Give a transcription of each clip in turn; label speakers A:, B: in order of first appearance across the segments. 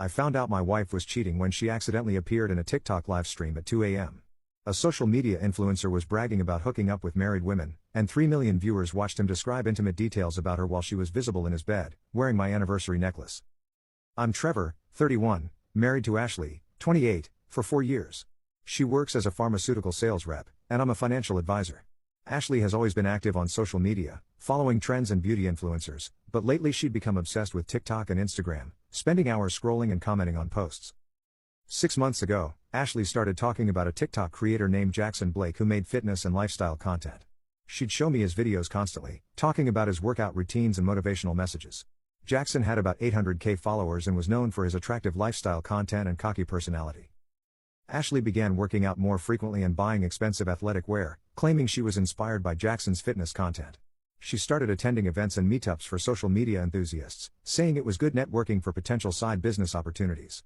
A: I found out my wife was cheating when she accidentally appeared in a TikTok live stream at 2 a.m. A social media influencer was bragging about hooking up with married women, and 3 million viewers watched him describe intimate details about her while she was visible in his bed, wearing my anniversary necklace. I'm Trevor, 31, married to Ashley, 28, for 4 years. She works as a pharmaceutical sales rep, and I'm a financial advisor. Ashley has always been active on social media, following trends and beauty influencers, but lately she'd become obsessed with TikTok and Instagram, spending hours scrolling and commenting on posts. 6 months ago, Ashley started talking about a TikTok creator named Jackson Blake who made fitness and lifestyle content. She'd show me his videos constantly, talking about his workout routines and motivational messages. Jackson had about 800K followers and was known for his attractive lifestyle content and cocky personality. Ashley began working out more frequently and buying expensive athletic wear, claiming she was inspired by Jackson's fitness content. She started attending events and meetups for social media enthusiasts, saying it was good networking for potential side business opportunities.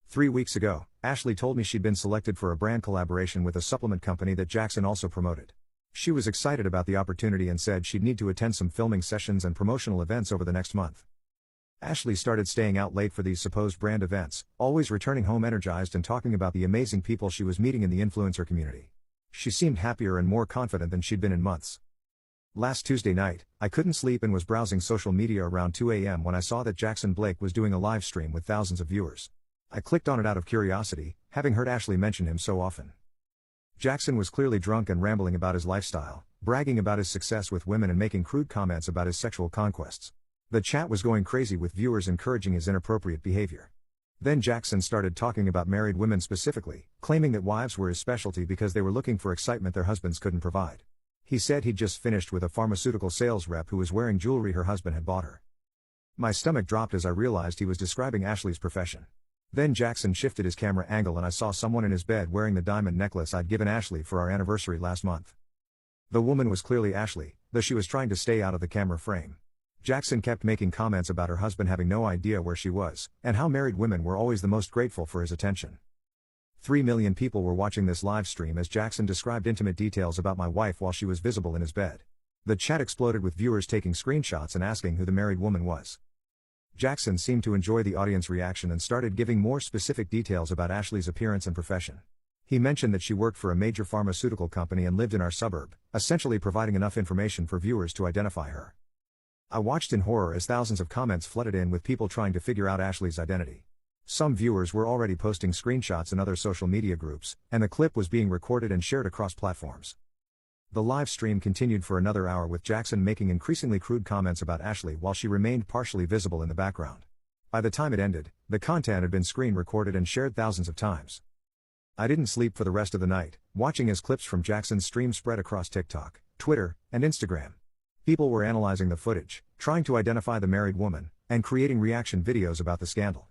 A: 3 weeks ago, Ashley told me she'd been selected for a brand collaboration with a supplement company that Jackson also promoted. She was excited about the opportunity and said she'd need to attend some filming sessions and promotional events over the next month. Ashley started staying out late for these supposed brand events, always returning home energized and talking about the amazing people she was meeting in the influencer community. She seemed happier and more confident than she'd been in months. Last Tuesday night, I couldn't sleep and was browsing social media around 2 a.m. when I saw that Jackson Blake was doing a live stream with thousands of viewers. I clicked on it out of curiosity, having heard Ashley mention him so often. Jackson was clearly drunk and rambling about his lifestyle, bragging about his success with women and making crude comments about his sexual conquests. The chat was going crazy with viewers encouraging his inappropriate behavior. Then Jackson started talking about married women specifically, claiming that wives were his specialty because they were looking for excitement their husbands couldn't provide. He said he'd just finished with a pharmaceutical sales rep who was wearing jewelry her husband had bought her. My stomach dropped as I realized he was describing Ashley's profession. Then Jackson shifted his camera angle and I saw someone in his bed wearing the diamond necklace I'd given Ashley for our anniversary last month. The woman was clearly Ashley, though she was trying to stay out of the camera frame. Jackson kept making comments about her husband having no idea where she was, and how married women were always the most grateful for his attention. 3 million people were watching this live stream as Jackson described intimate details about my wife while she was visible in his bed. The chat exploded with viewers taking screenshots and asking who the married woman was. Jackson seemed to enjoy the audience reaction and started giving more specific details about Ashley's appearance and profession. He mentioned that she worked for a major pharmaceutical company and lived in our suburb, essentially providing enough information for viewers to identify her. I watched in horror as thousands of comments flooded in with people trying to figure out Ashley's identity. Some viewers were already posting screenshots in other social media groups, and the clip was being recorded and shared across platforms. The live stream continued for another hour with Jackson making increasingly crude comments about Ashley while she remained partially visible in the background. By the time it ended, the content had been screen recorded and shared thousands of times. I didn't sleep for the rest of the night, watching as clips from Jackson's stream spread across TikTok, Twitter, and Instagram. People were analyzing the footage, trying to identify the married woman, and creating reaction videos about the scandal.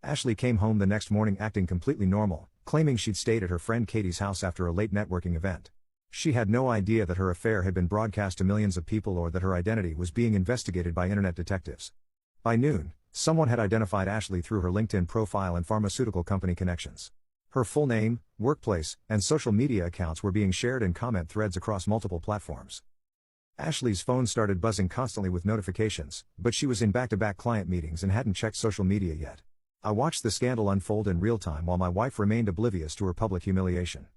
A: Ashley came home the next morning acting completely normal, claiming she'd stayed at her friend Katie's house after a late networking event. She had no idea that her affair had been broadcast to millions of people or that her identity was being investigated by internet detectives. By noon, someone had identified Ashley through her LinkedIn profile and pharmaceutical company connections. Her full name, workplace, and social media accounts were being shared in comment threads across multiple platforms. Ashley's phone started buzzing constantly with notifications, but she was in back-to-back client meetings and hadn't checked social media yet. I watched the scandal unfold in real time while my wife remained oblivious to her public humiliation.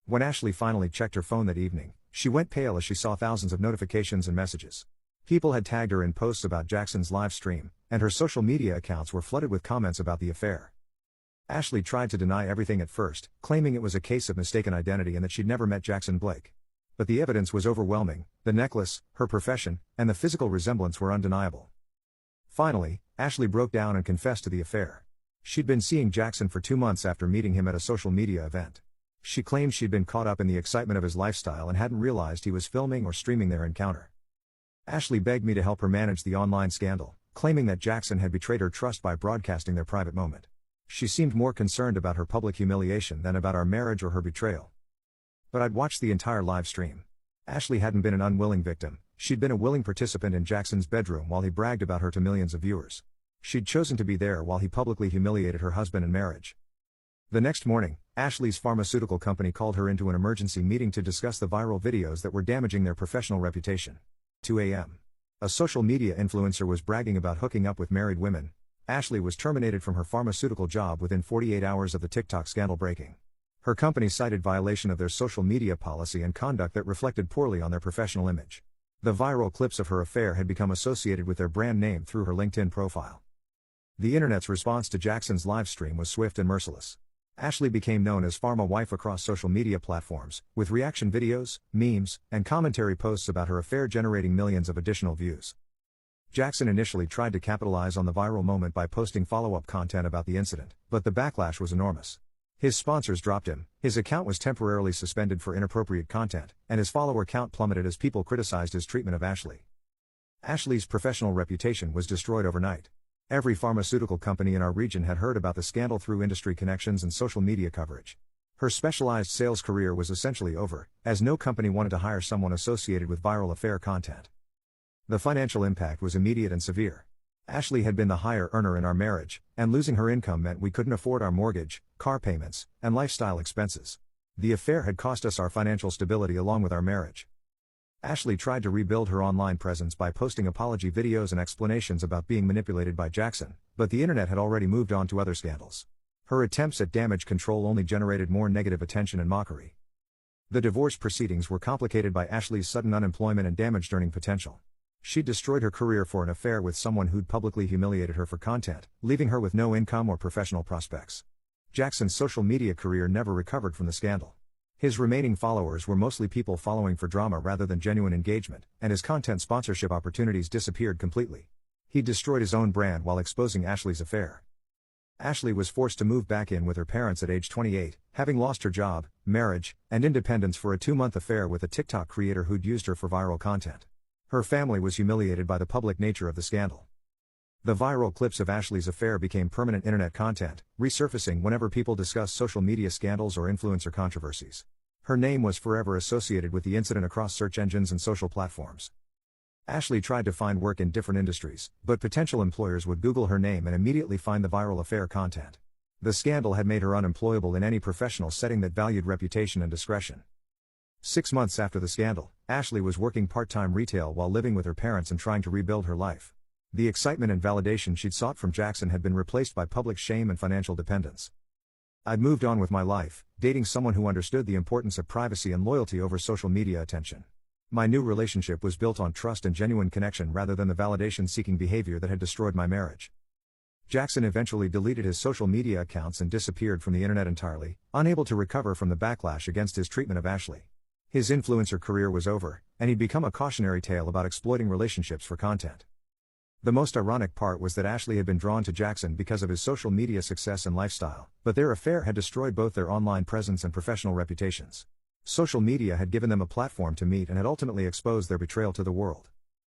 A: When Ashley finally checked her phone that evening, she went pale as she saw thousands of notifications and messages. People had tagged her in posts about Jackson's live stream, and her social media accounts were flooded with comments about the affair. Ashley tried to deny everything at first, claiming it was a case of mistaken identity and that she'd never met Jackson Blake. But the evidence was overwhelming: the necklace, her profession, and the physical resemblance were undeniable. Finally, Ashley broke down and confessed to the affair. She'd been seeing Jackson for 2 months after meeting him at a social media event. She claimed she'd been caught up in the excitement of his lifestyle and hadn't realized he was filming or streaming their encounter. Ashley begged me to help her manage the online scandal, claiming that Jackson had betrayed her trust by broadcasting their private moment. She seemed more concerned about her public humiliation than about our marriage or her betrayal. But I'd watched the entire live stream. Ashley hadn't been an unwilling victim, she'd been a willing participant in Jackson's bedroom while he bragged about her to millions of viewers. She'd chosen to be there while he publicly humiliated her husband and marriage. The next morning, Ashley's pharmaceutical company called her into an emergency meeting to discuss the viral videos that were damaging their professional reputation. 2 a.m. A social media influencer was bragging about hooking up with married women, Ashley was terminated from her pharmaceutical job within 48 hours of the TikTok scandal breaking. Her company cited violation of their social media policy and conduct that reflected poorly on their professional image. The viral clips of her affair had become associated with their brand name through her LinkedIn profile. The internet's response to Jackson's live stream was swift and merciless. Ashley became known as Pharma Wife across social media platforms, with reaction videos, memes, and commentary posts about her affair generating millions of additional views. Jackson initially tried to capitalize on the viral moment by posting follow-up content about the incident, but the backlash was enormous. His sponsors dropped him, his account was temporarily suspended for inappropriate content, and his follower count plummeted as people criticized his treatment of Ashley. Ashley's professional reputation was destroyed overnight. Every pharmaceutical company in our region had heard about the scandal through industry connections and social media coverage. Her specialized sales career was essentially over, as no company wanted to hire someone associated with viral affair content. The financial impact was immediate and severe. Ashley had been the higher earner in our marriage, and losing her income meant we couldn't afford our mortgage, car payments, and lifestyle expenses. The affair had cost us our financial stability along with our marriage. Ashley tried to rebuild her online presence by posting apology videos and explanations about being manipulated by Jackson, but the internet had already moved on to other scandals. Her attempts at damage control only generated more negative attention and mockery. The divorce proceedings were complicated by Ashley's sudden unemployment and damaged earning potential. She destroyed her career for an affair with someone who'd publicly humiliated her for content, leaving her with no income or professional prospects. Jackson's social media career never recovered from the scandal. His remaining followers were mostly people following for drama rather than genuine engagement, and his content sponsorship opportunities disappeared completely. He destroyed his own brand while exposing Ashley's affair. Ashley was forced to move back in with her parents at age 28, having lost her job, marriage, and independence for a 2-month affair with a TikTok creator who'd used her for viral content. Her family was humiliated by the public nature of the scandal. The viral clips of Ashley's affair became permanent internet content, resurfacing whenever people discussed social media scandals or influencer controversies. Her name was forever associated with the incident across search engines and social platforms. Ashley tried to find work in different industries, but potential employers would Google her name and immediately find the viral affair content. The scandal had made her unemployable in any professional setting that valued reputation and discretion. 6 months after the scandal, Ashley was working part-time retail while living with her parents and trying to rebuild her life. The excitement and validation she'd sought from Jackson had been replaced by public shame and financial dependence. I'd moved on with my life, dating someone who understood the importance of privacy and loyalty over social media attention. My new relationship was built on trust and genuine connection rather than the validation-seeking behavior that had destroyed my marriage. Jackson eventually deleted his social media accounts and disappeared from the internet entirely, unable to recover from the backlash against his treatment of Ashley. His influencer career was over, and he'd become a cautionary tale about exploiting relationships for content. The most ironic part was that Ashley had been drawn to Jackson because of his social media success and lifestyle, but their affair had destroyed both their online presence and professional reputations. Social media had given them a platform to meet and had ultimately exposed their betrayal to the world.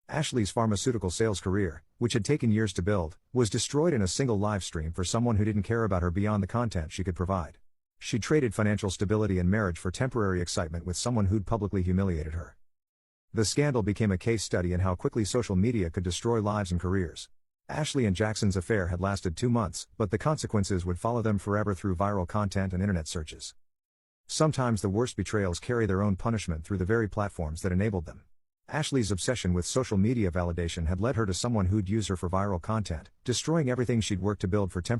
A: Ashley's pharmaceutical sales career, which had taken years to build, was destroyed in a single live stream for someone who didn't care about her beyond the content she could provide. She traded financial stability and marriage for temporary excitement with someone who'd publicly humiliated her. The scandal became a case study in how quickly social media could destroy lives and careers. Ashley and Jackson's affair had lasted 2 months, but the consequences would follow them forever through viral content and internet searches. Sometimes the worst betrayals carry their own punishment through the very platforms that enabled them. Ashley's obsession with social media validation had led her to someone who'd use her for viral content, destroying everything she'd worked to build for temporary